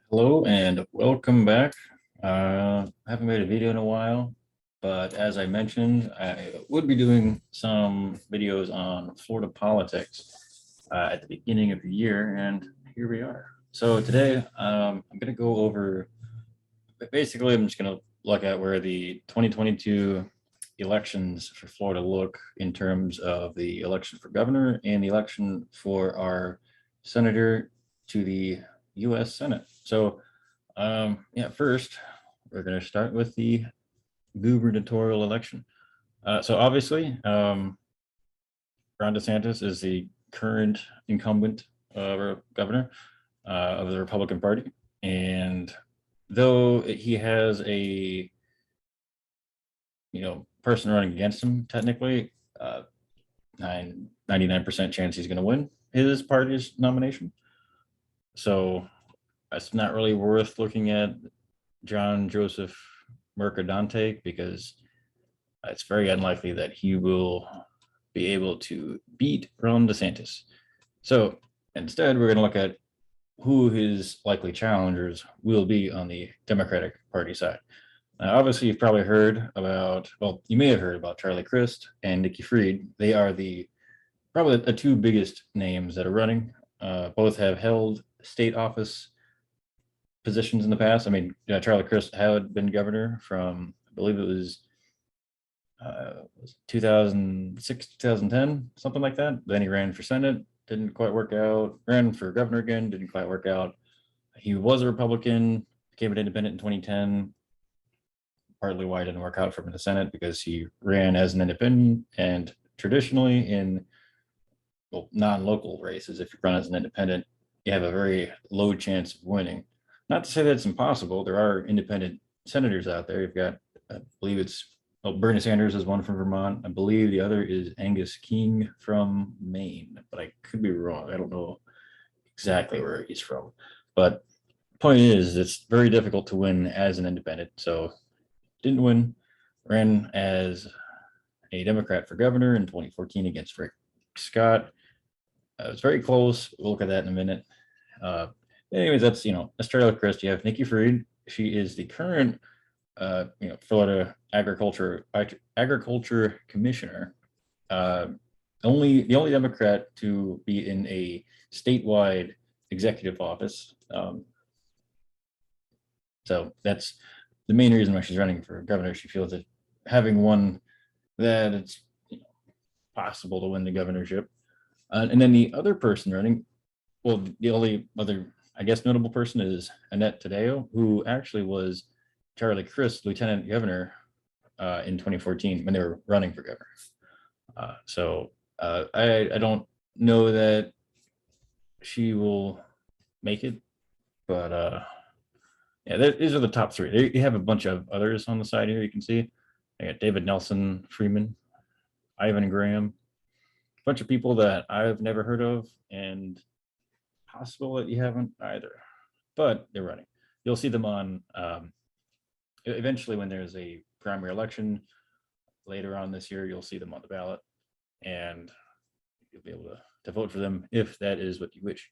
Hello and welcome back. I haven't made a video in a while, but as I mentioned, I would be doing some videos on Florida politics at the beginning of the year, and here we are. So today, I'm going to go over, basically, I'm just going to look at where the 2022 elections for Florida look in terms of the election for governor and the election for our senator to the U.S. Senate. So yeah, first, we're going to start with the gubernatorial election. So obviously, Ron DeSantis is the current incumbent governor of the Republican Party. And though he has a, person running against him, technically, 99% chance he's going to win his party's nomination. So it's not really worth looking at John Joseph Mercadante because it's very unlikely that he will be able to beat Ron DeSantis. So instead, we're going to look at who his likely challengers will be on the Democratic Party side. Now, obviously, you've probably heard about, well, you may have heard about Charlie Crist and Nikki Farid. They are probably the two biggest names that are running. Both have held state office positions in the past. I mean, Charlie Crist had been governor from, I believe it was 2006, 2010, something like that. Then he ran for Senate, didn't quite work out. Ran for governor again, didn't quite work out. He was a Republican, became an independent in 2010. Partly why it didn't work out for him in the Senate because he ran as an independent, and traditionally in non-local races, if you run as an independent, you have a very low chance of winning. Not to say that it's impossible. There are independent senators out there. You've got, I believe Bernie Sanders is one from Vermont. I believe the other is Angus King from Maine, but I could be wrong. I don't know exactly where he's from. But point is, it's very difficult to win as an independent. So didn't win, ran as a Democrat for governor in 2014 against Rick Scott. It was very close. We'll look at that in a minute. Anyways, that's Charlie Crist. You have Nikki Farid. She is the current Florida agriculture commissioner. The only Democrat to be in a statewide executive office. So that's the main reason why she's running for governor. She feels that having won that, it's possible to win the governorship. And then the other person running, well, the only other, I guess, notable person is Annette Taddeo, who actually was Charlie Crist lieutenant governor in 2014 when they were running for governor. So I don't know that she will make it, but yeah, these are the top three. You have a bunch of others on the side here. You can see I got David Nelson Freeman, Ivan Graham, a bunch of people that I've never heard of, and possible that you haven't either, but they're running. You'll see them on eventually when there's a primary election later on this year. You'll see them on the ballot, and you'll be able to vote for them if that is what you wish.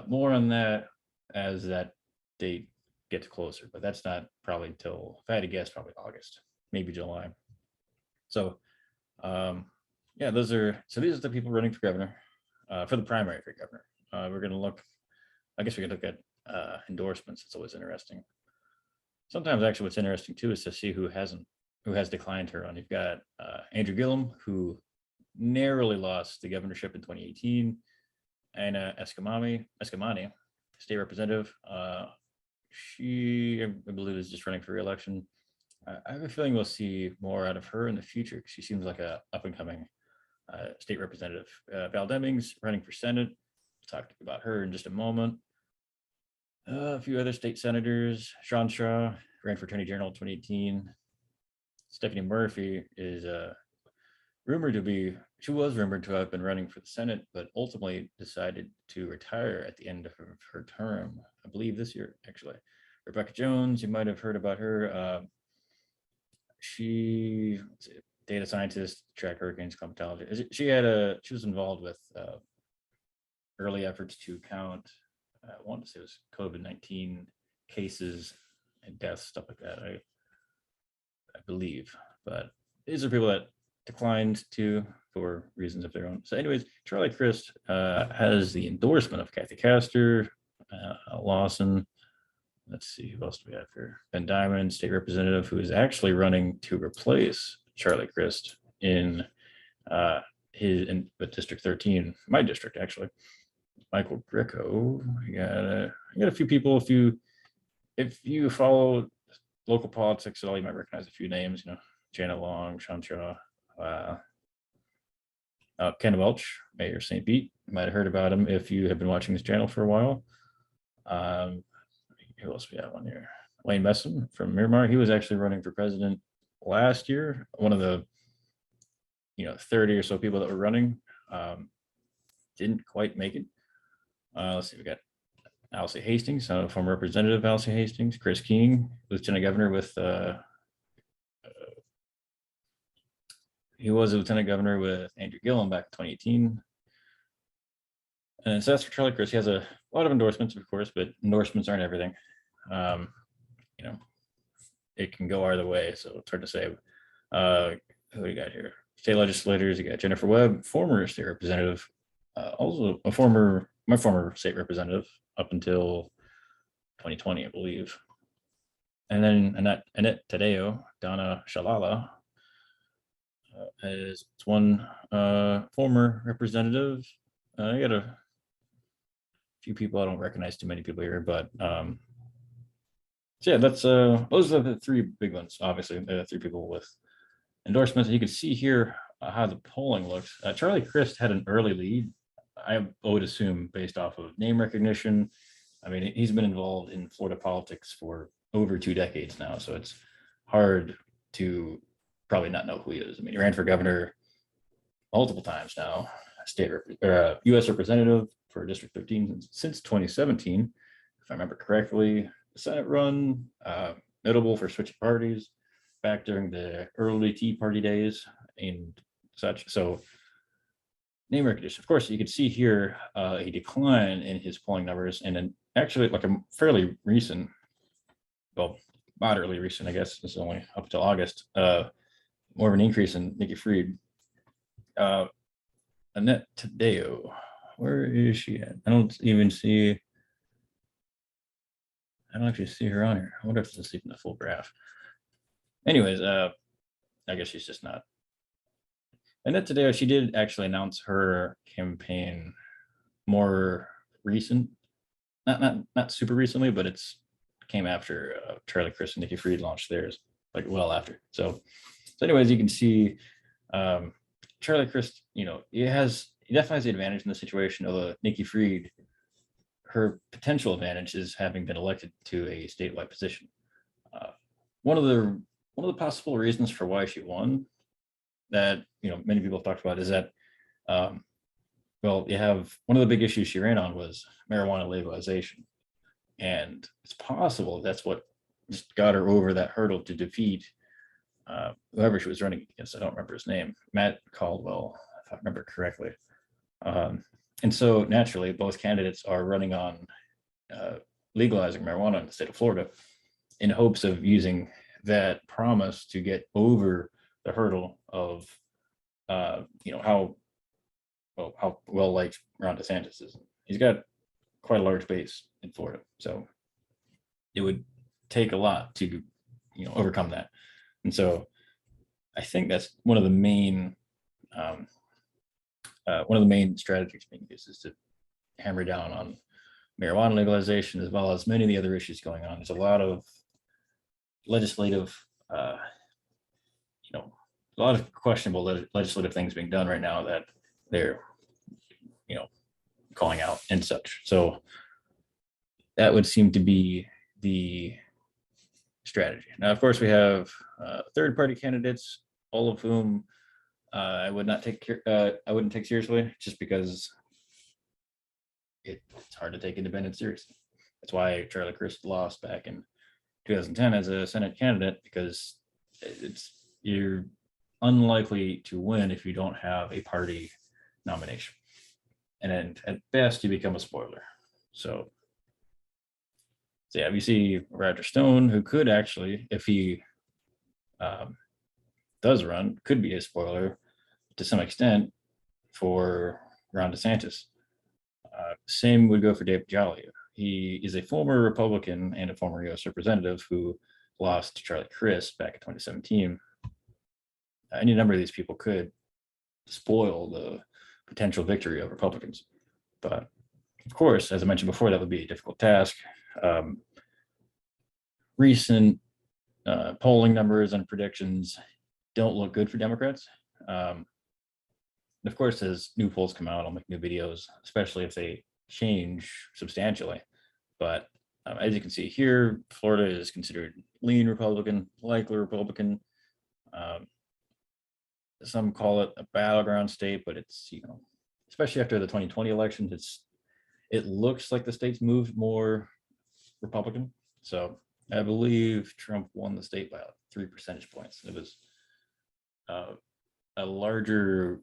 More on that as that date gets closer, but that's not probably until, if I had to guess, probably August, maybe July. So yeah, these are the people running for governor, for the primary for governor. We're going to look, I guess we could look at endorsements. It's always interesting. Sometimes actually what's interesting too is to see who has declined her on. You've got Andrew Gillum, who narrowly lost the governorship in 2018. Anna Escamani, state representative. She, I believe, is just running for re-election. I have a feeling we'll see more out of her in the future because she seems like a up-and-coming state representative. Val Demings running for Senate. We'll talk about her in just a moment. A few other state senators. Sean Shaw ran for Attorney General in 2018. Stephanie Murphy is she was rumored to have been running for the Senate, but ultimately decided to retire at the end of her term, I believe this year, actually. Rebecca Jones, you might have heard about her. She, data scientist, track hurricanes, climatology. She was involved with early efforts to count I want to say it was COVID-19 cases and deaths, stuff like that. I believe, but these are people that declined to for reasons of their own. So, anyways, Charlie Crist has the endorsement of Kathy Castor, Lawson. Let's see, who else do we have here? Ben Diamond, state representative, who is actually running to replace Charlie Crist in District 13, my district actually. Michael Greco. I got a few people. If you follow local politics at all, you might recognize a few names. Janet Long, Sean Shaw, Ken Welch, Mayor St. Pete. You might have heard about him if you have been watching this channel for a while. Who else we have on here? Wayne Messam from Miramar. He was actually running for president last year. One of the 30 or so people that were running didn't quite make it. Let's see, we got Alcee Hastings, former Representative Alcee Hastings, Chris King, Lieutenant Governor with he was a Lieutenant Governor with Andrew Gillum back in 2018. And so that's for Charlie Crist. He has a lot of endorsements, of course, but endorsements aren't everything. It can go either way, so it's hard to say. Who do you got here? State legislators. You got Jennifer Webb, former state representative, also my former state representative up until 2020, I believe. And then Annette Tadeo, Donna Shalala, is one former representative. I got a few people. I don't recognize too many people here, but so yeah, that's those are the three big ones. Obviously, three people with endorsements. You can see here how the polling looks. Charlie Crist had an early lead. I would assume based off of name recognition. I mean, he's been involved in Florida politics for over 2 decades now, so it's hard to probably not know who he is. I mean, he ran for governor multiple times now, U.S. representative for District 13 since 2017, if I remember correctly. The Senate run, notable for switching parties back during the early Tea Party days and such. So name recognition. Of course, you can see here a decline in his polling numbers, and then actually like a fairly recent, well, moderately recent, I guess, this is only up until August, more of an increase in Nikki Farid. Annette Tadeo, where is she at? I don't actually see her on here. I wonder if it's even the full graph. Anyways, I guess she's just not. Annette Tadeo, she did actually announce her campaign more recent, not super recently, but it's came after Charlie Crist and Nikki Farid launched theirs, like well after. So anyways, you can see Charlie Crist, he definitely has the advantage in the situation, although Nikki Farid, her potential advantage is having been elected to a statewide position. One of the possible reasons for why she won that many people have talked about is that you have one of the big issues she ran on was marijuana legalization, and it's possible that's what just got her over that hurdle to defeat whoever she was running against. I don't remember his name, Matt Caldwell, if I remember correctly. And so naturally, both candidates are running on legalizing marijuana in the state of Florida in hopes of using that promise to get over the hurdle of how well liked Ron DeSantis is. He's got quite a large base in Florida, so it would take a lot to overcome that. And so I think that's one of the main strategies being used is to hammer down on marijuana legalization, as well as many of the other issues going on. There's a lot of legislative, a lot of questionable legislative things being done right now that they're, calling out and such. So that would seem to be the strategy. Now, of course, we have third-party candidates, all of whom I wouldn't take seriously, just because it's hard to take independence seriously. That's why Charlie Crist lost back in 2010 as a Senate candidate, because you're unlikely to win if you don't have a party nomination, and then at best you become a spoiler. So So yeah, we see Roger Stone, who could actually, if he does run, could be a spoiler to some extent for Ron DeSantis. Same would go for David Jolly. He is a former Republican and a former U.S. representative who lost to Charlie Crist back in 2017. Any number of these people could spoil the potential victory of Republicans. But of course, as I mentioned before, that would be a difficult task. Recent polling numbers and predictions don't look good for Democrats. Of course, as new polls come out, I'll make new videos, especially if they change substantially. But as you can see here, Florida is considered lean Republican, likely Republican. Some call it a battleground state, but it's, especially after the 2020 elections, it looks like the state's moved more Republican. So I believe Trump won the state by 3 percentage points. It was a larger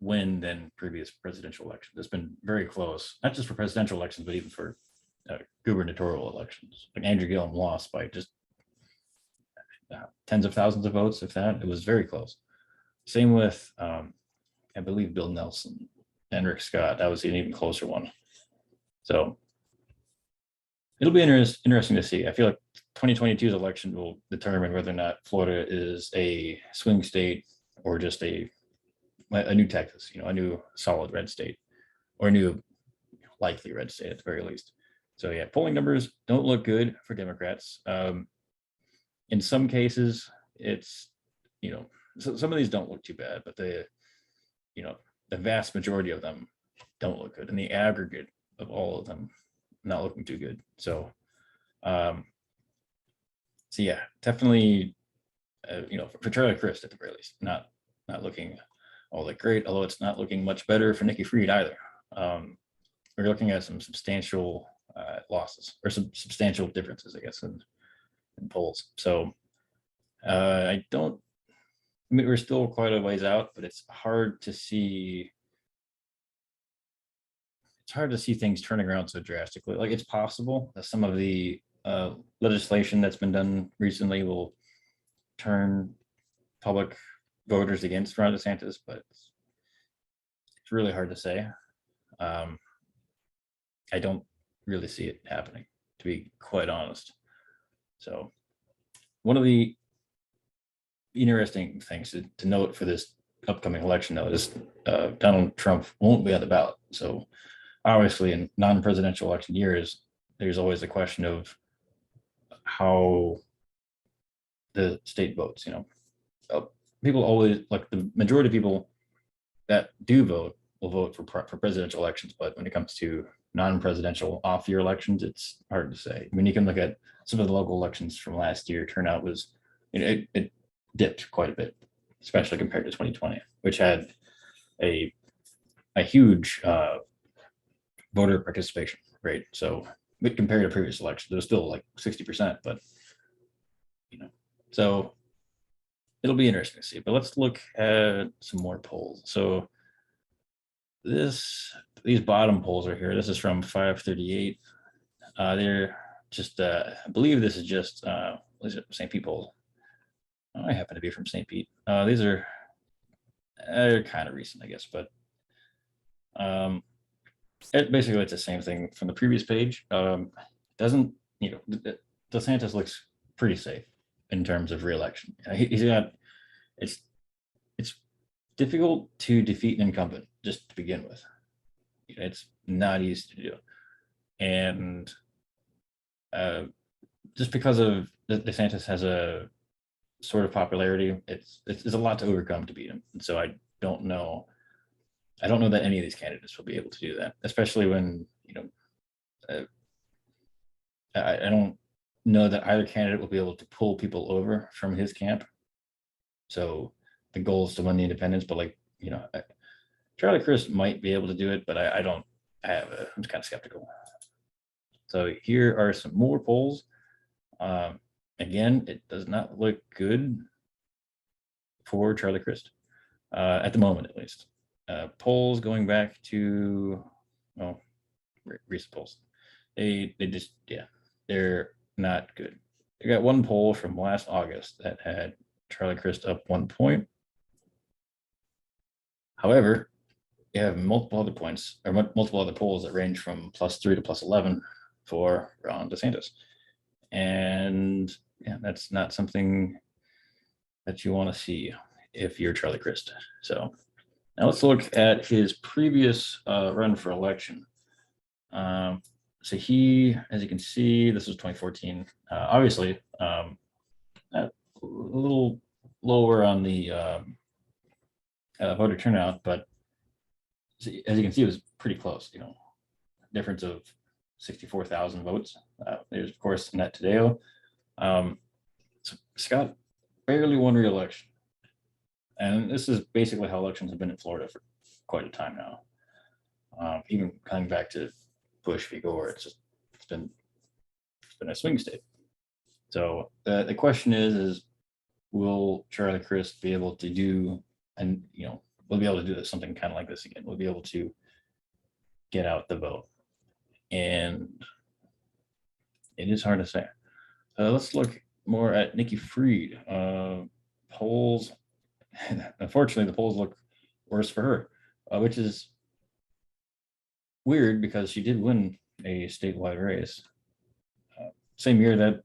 win than previous presidential elections. It's been very close, not just for presidential elections, but even for gubernatorial elections. Like Andrew Gillum lost by just tens of thousands of votes, if that. It was very close. Same with, I believe, Bill Nelson and Rick Scott. That was an even closer one. So it'll be interesting to see. I feel like 2022's election will determine whether or not Florida is a swing state or just a new Texas, a new solid red state, or a new likely red state at the very least. So yeah, polling numbers don't look good for Democrats. In some cases, it's, so some of these don't look too bad, but the vast majority of them don't look good. And the aggregate of all of them not looking too good. So, yeah, definitely, for Charlie Crist at the very least, not looking all that great, although it's not looking much better for Nikki Farid either. We're looking at some substantial losses, or some substantial differences, I guess, in polls. So we're still quite a ways out, but it's hard to see things turning around so drastically. Like, it's possible that some of the legislation that's been done recently will turn public voters against Ron DeSantis, but it's really hard to say. I don't really see it happening, to be quite honest. So one of the interesting things to note for this upcoming election, though, is Donald Trump won't be on the ballot. So obviously, in non-presidential election years, there's always a question of how the state votes. People always, like, the majority of people that do vote will vote for presidential elections, but when it comes to non-presidential off-year elections, it's hard to say. I mean, you can look at some of the local elections from last year. Turnout was, it dipped quite a bit, especially compared to 2020, which had a huge voter participation rate. So compared to previous elections, it was still like 60%, but so it'll be interesting to see. But let's look at some more polls. So these bottom polls are here. This is from 538. They're just, I believe this is just St. Pete polls. I happen to be from St. Pete. These are kind of recent, I guess, but basically it's the same thing from the previous page. DeSantis looks pretty safe in terms of re-election. He's got, it's difficult to defeat an incumbent just to begin with. It's not easy to do, and just because of DeSantis has a sort of popularity, it's a lot to overcome to beat him. And so I don't know that any of these candidates will be able to do that, especially when I don't know that either candidate will be able to pull people over from his camp. So the goal is to win the independents, but Charlie Crist might be able to do it, but I'm kind of skeptical. So here are some more polls. Again, it does not look good for Charlie Crist at the moment, at least. Polls going back to recent polls. They just, yeah, they're not good. They got one poll from last August that had Charlie Crist up 1 point. However, you have multiple other points or multiple other polls that range from +3 to +11 for Ron DeSantis. And yeah, that's not something that you want to see if you're Charlie Crist. So now let's look at his previous run for election. So he, as you can see, this was 2014. Obviously, a little lower on the voter turnout, but as you can see, it was pretty close. Difference of 64,000 votes. There's of course Annette Taddeo. So Scott barely won re-election, and this is basically how elections have been in Florida for quite a time now. Even coming back to Bush v. Gore, it's been a swing state. So the question is will Charlie Crist be able to do, and we'll be able to do something kind of like this again. We'll be able to get out the vote, and it is hard to say. Let's look more at Nikki Farid. Polls, unfortunately, the polls look worse for her, which is weird because she did win a statewide race, same year that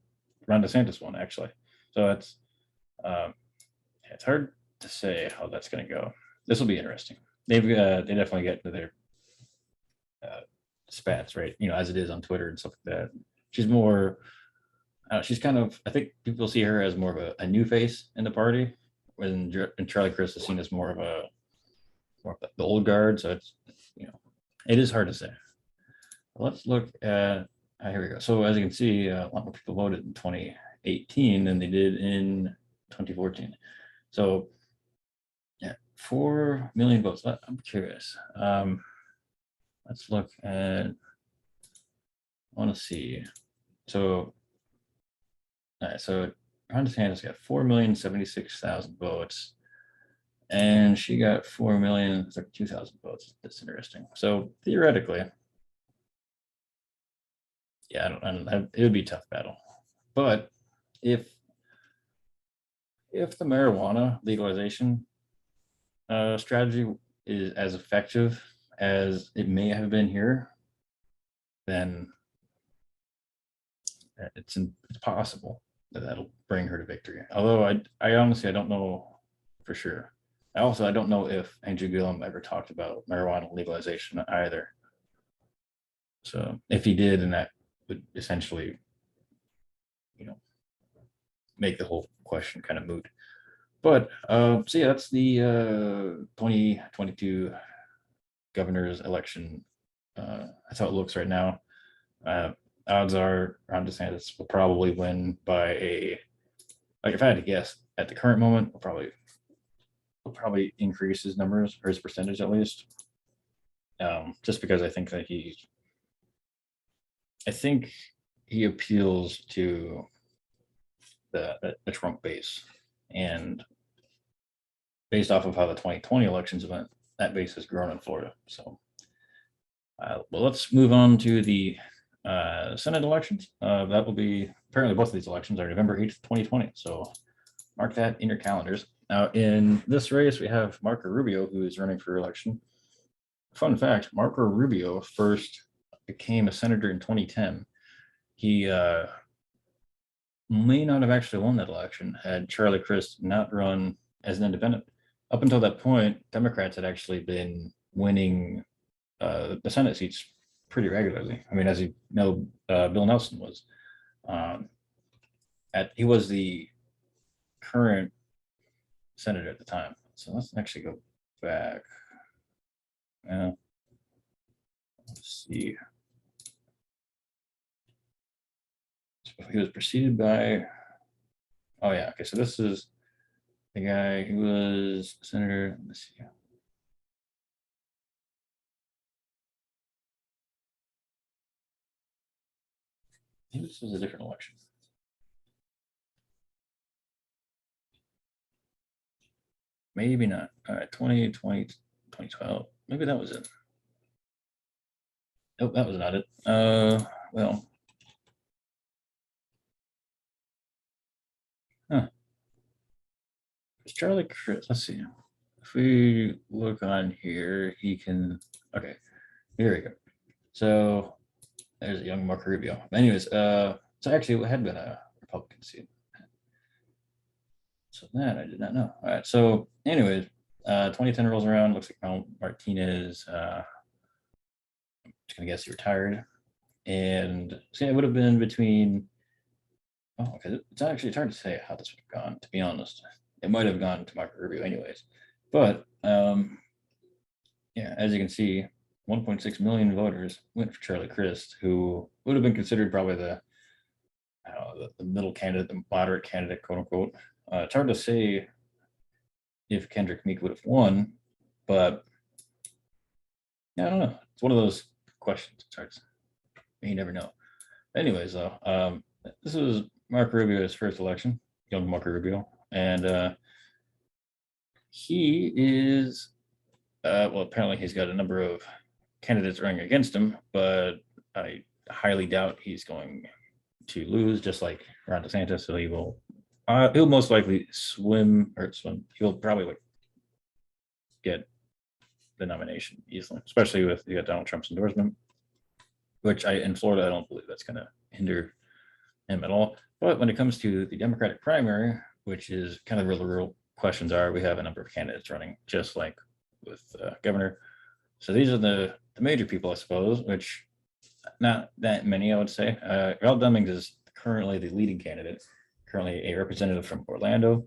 Ron DeSantis won, actually. So it's hard to say how that's going to go. This will be interesting. They definitely get to their spats, right? As it is on Twitter and stuff like that. She's more, she's kind of, I think people see her as more of a new face in the party, when Charlie Crist is seen as more of the old guard. So it's, it is hard to say. Let's look at, here we go. So as you can see, a lot more people voted in 2018 than they did in 2014. So yeah, 4 million votes. I'm curious. Let's look at, I want to see. So, all right, so Ron DeSantis got 4,076,000 votes, and she got 4,032,000 votes. That's interesting. So theoretically, yeah, it would be a tough battle. But if the marijuana legalization strategy is as effective as it may have been here, then it's possible that that'll bring her to victory. Although I honestly, I don't know for sure. I don't know if Andrew Gillum ever talked about marijuana legalization either. So if he did, then that would essentially, make the whole question kind of moot. But so yeah, that's the 2022 governor's election. That's how it looks right now. Odds are Ron DeSantis will probably win by if I had to guess, at the current moment, will probably increase his numbers, or his percentage at least. Just because I think that he appeals to the Trump base, and based off of how the 2020 elections went, that base has grown in Florida. So, well, let's move on to the Senate elections. That will be, apparently both of these elections are November 8th, 2020. So mark that in your calendars. Now, in this race, we have Marco Rubio, who is running for election. Fun fact, Marco Rubio first became a senator in 2010. He may not have actually won that election had Charlie Crist not run as an independent. Up until that point, Democrats had actually been winning the Senate seats pretty regularly. I mean, as you know, Bill Nelson was. He was the current senator at the time. So let's actually go back. Let's see. So he was preceded by, oh yeah, okay, so this is the guy who was senator. Let's see. Maybe this was a different election. Maybe not. All right, 2020, 2012. Maybe that was it. Nope, that was not it. well, Charlie Crist. Let's see. If we look on here, he can. Okay, here we go. So there's a young Marco Rubio. Anyways, so actually, it had been a Republican seat. So that I did not know. All right. So, anyways, 2010 rolls around. Looks like Mount Martinez. I'm just gonna guess he retired, and so it would have been between. Oh, okay. It's hard to say how this would have gone. To be honest, it might have gone to Marco Rubio, anyways. But yeah, as you can see, 1.6 million voters went for Charlie Crist, who would have been considered probably the, I don't know, the middle candidate, the moderate candidate, quote unquote. It's hard to say if Kendrick Meek would have won, but yeah, I don't know. It's one of those questions. It's hard to, you never know. Anyways, though, this was Marco Rubio's first election, young Marco Rubio, and he is well, apparently he's got a number of candidates running against him, but I highly doubt he's going to lose, just like Ron DeSantis. So he'll most likely swim. He'll probably like get the nomination easily, especially with you got Donald Trump's endorsement, which in Florida, I don't believe that's going to hinder him at all. But when it comes to the Democratic primary, which is kind of where the real questions are, we have a number of candidates running, just like with governor. So these are the major people, I suppose, which not that many, I would say. Val Demings is currently the leading candidate, currently a representative from Orlando.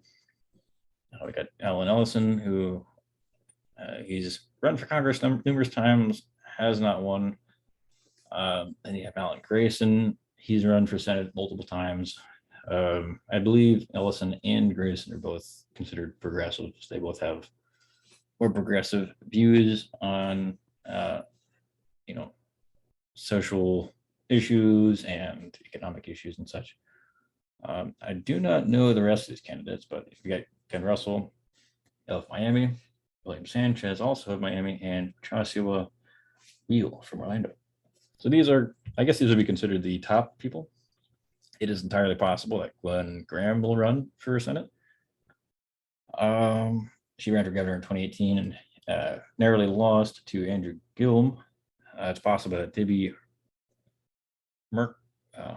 We got Alan Ellison, who he's run for Congress numerous times, has not won. Then you have Alan Grayson. He's run for Senate multiple times. I believe Ellison and Grayson are both considered progressives. They both have more progressive views on, social issues and economic issues and such. I do not know the rest of these candidates, but we got Ken Russell of Miami, William Sanchez also of Miami, and Joshua Wheel from Orlando. So I guess these would be considered the top people. It is entirely possible that Glenn Graham will run for Senate. She ran for governor in 2018 and narrowly lost to Andrew Gillum. It's possible that Debbie I'm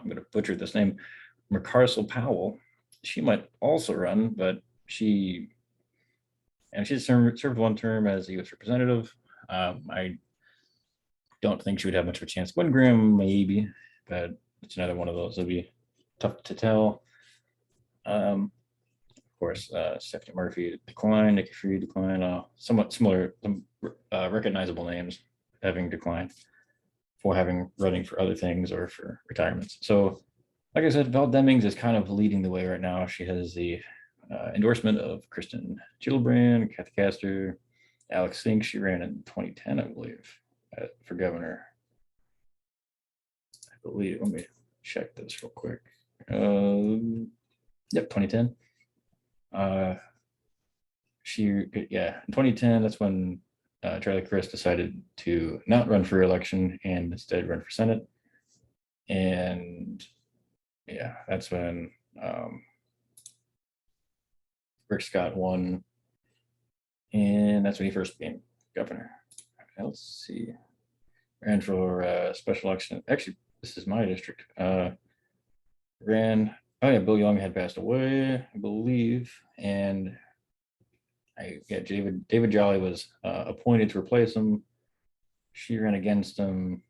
going to butcher this name, McCarcel Powell, she might also run, but she served one term as a U.S. representative. I don't think she would have much of a chance. Gwen Graham, maybe, but it's another one of those. It'll be tough to tell. Of course, Stephanie Murphy declined, Nikki Farid declined, somewhat similar, recognizable names having declined for running for other things or for retirements. So, like I said, Val Demings is kind of leading the way right now. She has the endorsement of Kristen Gillibrand, Kathy Castor, Alex Sink. She ran in 2010, I believe, for governor. I believe. Let me check this real quick. Yep, 2010. In 2010, that's when Charlie Crist decided to not run for election and instead run for Senate. And yeah, that's when Rick Scott won. And that's when he first became governor. Let's see. Ran for special election. Actually, this is my district. Oh yeah, Bill Young had passed away, I believe. And David Jolly was appointed to replace him. She ran against him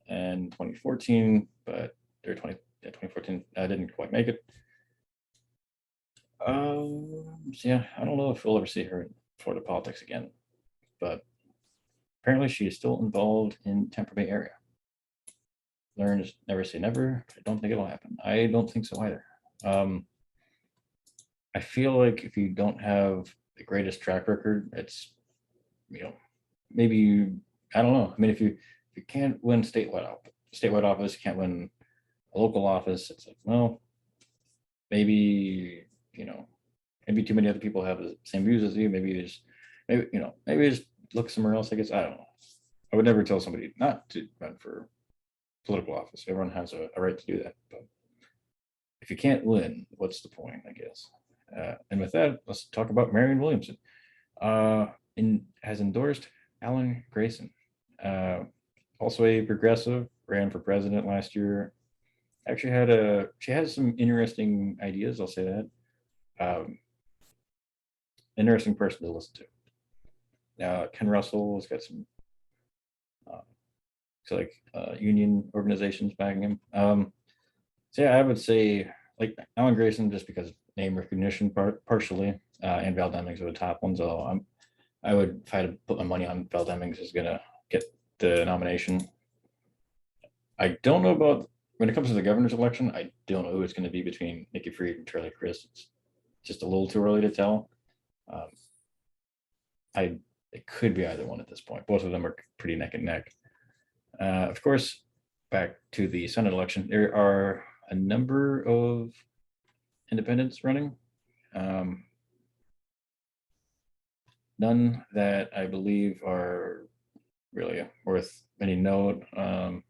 in 2014, but 2014 didn't quite make it. So yeah, I don't know if we'll ever see her in Florida politics again, but apparently she is still involved in Tampa Bay area. Learn is never say never. I don't think it'll happen. I don't think so either. I feel like if you don't have the greatest track record, it's, maybe, I don't know. I mean, if you can't win statewide office, you can't win a local office, it's like, well, maybe too many other people have the same views as you. Maybe just look somewhere else, I guess. I don't know. I would never tell somebody not to run for political office. Everyone has a right to do that. But if you can't win, what's the point, I guess? And with that, let's talk about Marion Williamson. Has endorsed Alan Grayson, also a progressive, ran for president last year. Actually she has some interesting ideas, I'll say that. Interesting person to listen to. Ken Russell has got some union organizations backing him. So yeah, I would say like Alan Grayson, just because name recognition partially, and Val Demings are the top ones. Although I would, if I had to put my money on Val Demings is gonna get the nomination. I don't know about when it comes to the governor's election. I don't know who it's going to be between Nikki Farid and Charlie Crist. It's just a little too early to tell. It could be either one at this point. Both of them are pretty neck and neck. Of course, back to the Senate election, there are a number of independents running. None that I believe are really worth any note. Of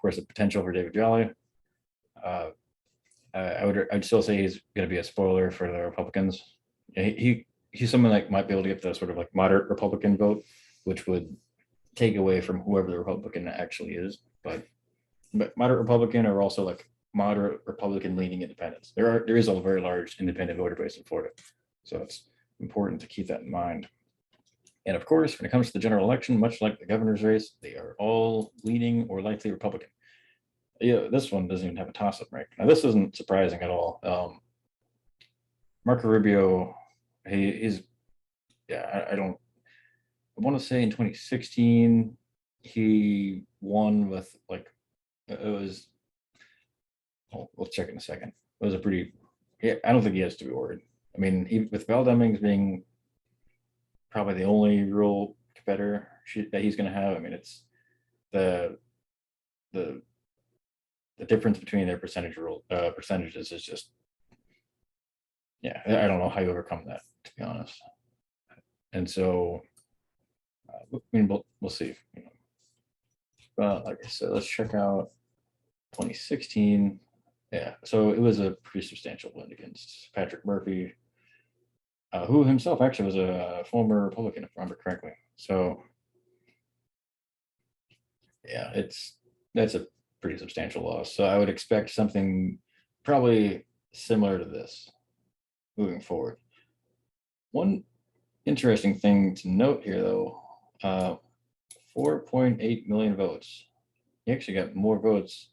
course, the potential for David Jolly. I'd still say he's going to be a spoiler for the Republicans. He's someone that might be able to get the sort of like moderate Republican vote, which would take away from whoever the Republican actually is. But moderate Republican or also like moderate Republican leaning independents. There is a very large independent voter base in Florida, so it's important to keep that in mind. And of course, when it comes to the general election, much like the governor's race, they are all leaning or likely Republican. Yeah, this one doesn't even have a toss-up right now. This isn't surprising at all. Marco Rubio, I want to say in 2016 he won with like we'll check in a second. It was I don't think he has to be worried. I mean, with Val Demings being probably the only real competitor that he's going to have. I mean, it's the difference between their percentages is just, yeah, I don't know how you overcome that, to be honest. And so, I mean, we'll see. But like I said, let's check out 2016. Yeah, so it was a pretty substantial win against Patrick Murphy, who himself actually was a former Republican, if I remember correctly. So, yeah, that's a pretty substantial loss. So I would expect something probably similar to this moving forward. One interesting thing to note here, though, 4.8 million votes. He actually got more votes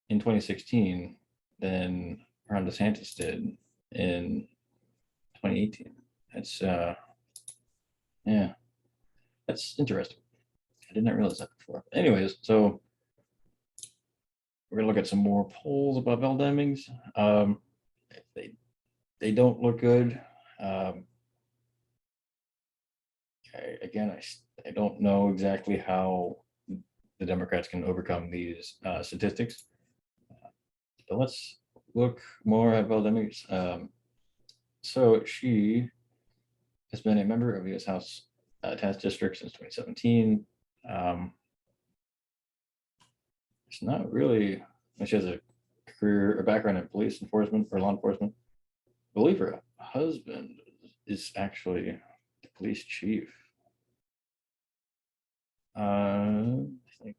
in 2016 than Ron DeSantis did in 2018. That's yeah, that's interesting. I did not realize that before. Anyways, so we're gonna look at some more polls about Val Demings. They don't look good. I don't know exactly how the Democrats can overcome these statistics. But let's look more at Val Demings. So she has been a member of U.S. House Task District since 2017. It's not really. She has a background in police enforcement or law enforcement. I believe her husband is actually the police chief. I think.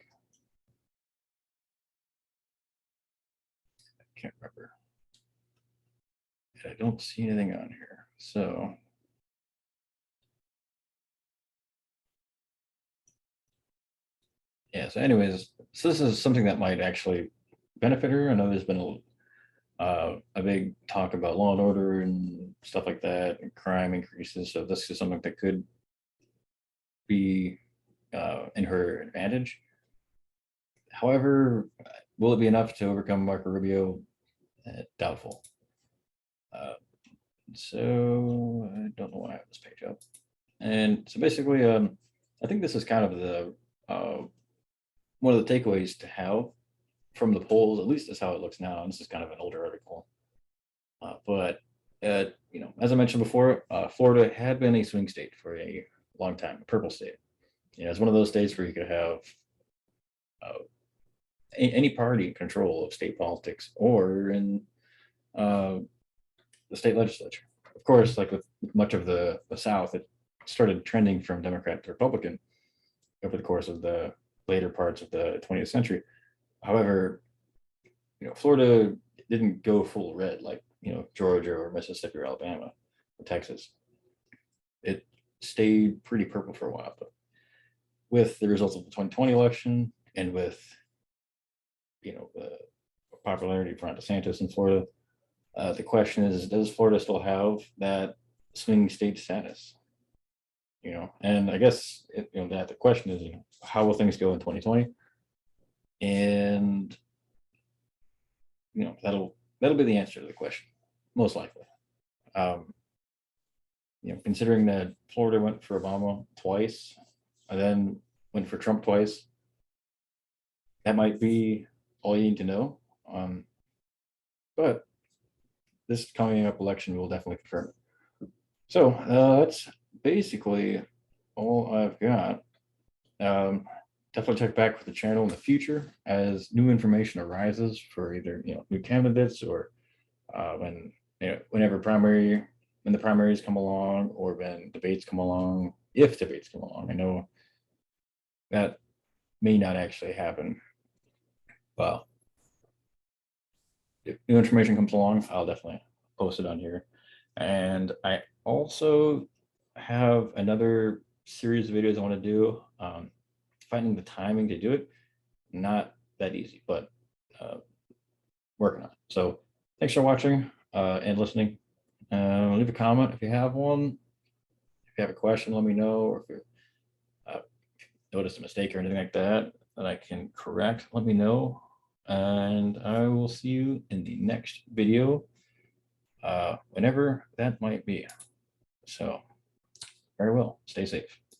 I can't remember. I don't see anything on here. So. Yeah, so anyways, so this is something that might actually benefit her. I know there's been a big talk about law and order and stuff like that, and crime increases. So this is something that could be in her advantage. However, will it be enough to overcome Marco Rubio? Doubtful. So I don't know why I have this page up. And so basically, I think this is kind of the one of the takeaways to have from the polls, at least is how it looks now. And this is kind of an older article. But as I mentioned before, Florida had been a swing state for a long time, a purple state. It's one of those states where you could have any party in control of state politics or in the state legislature. Of course, like with much of the South, it started trending from Democrat to Republican over the course of the later parts of the 20th century. However, Florida didn't go full red like, Georgia or Mississippi or Alabama or Texas. It stayed pretty purple for a while. But with the results of the 2020 election and with, the popularity of Ron DeSantis in Florida, the question is, does Florida still have that swing state status? And I guess that the question is, how will things go in 2020? And that'll be the answer to the question, most likely. Considering that Florida went for Obama twice, and then went for Trump twice, that might be all you need to know. But this coming up election will definitely confirm it. So that's basically all I've got. Definitely check back with the channel in the future as new information arises for either new candidates or when whenever when the primaries come along or when debates come along, if debates come along. I know that may not actually happen. Well, if new information comes along, I'll definitely post it on here. And I also have another series of videos I want to do. Finding the timing to do it, not that easy, but working on it. So thanks for watching and listening. Leave a comment if you have one. If you have a question, let me know. Or if you notice a mistake or anything like that I can correct, let me know. And I will see you in the next video, whenever that might be. So very well, stay safe.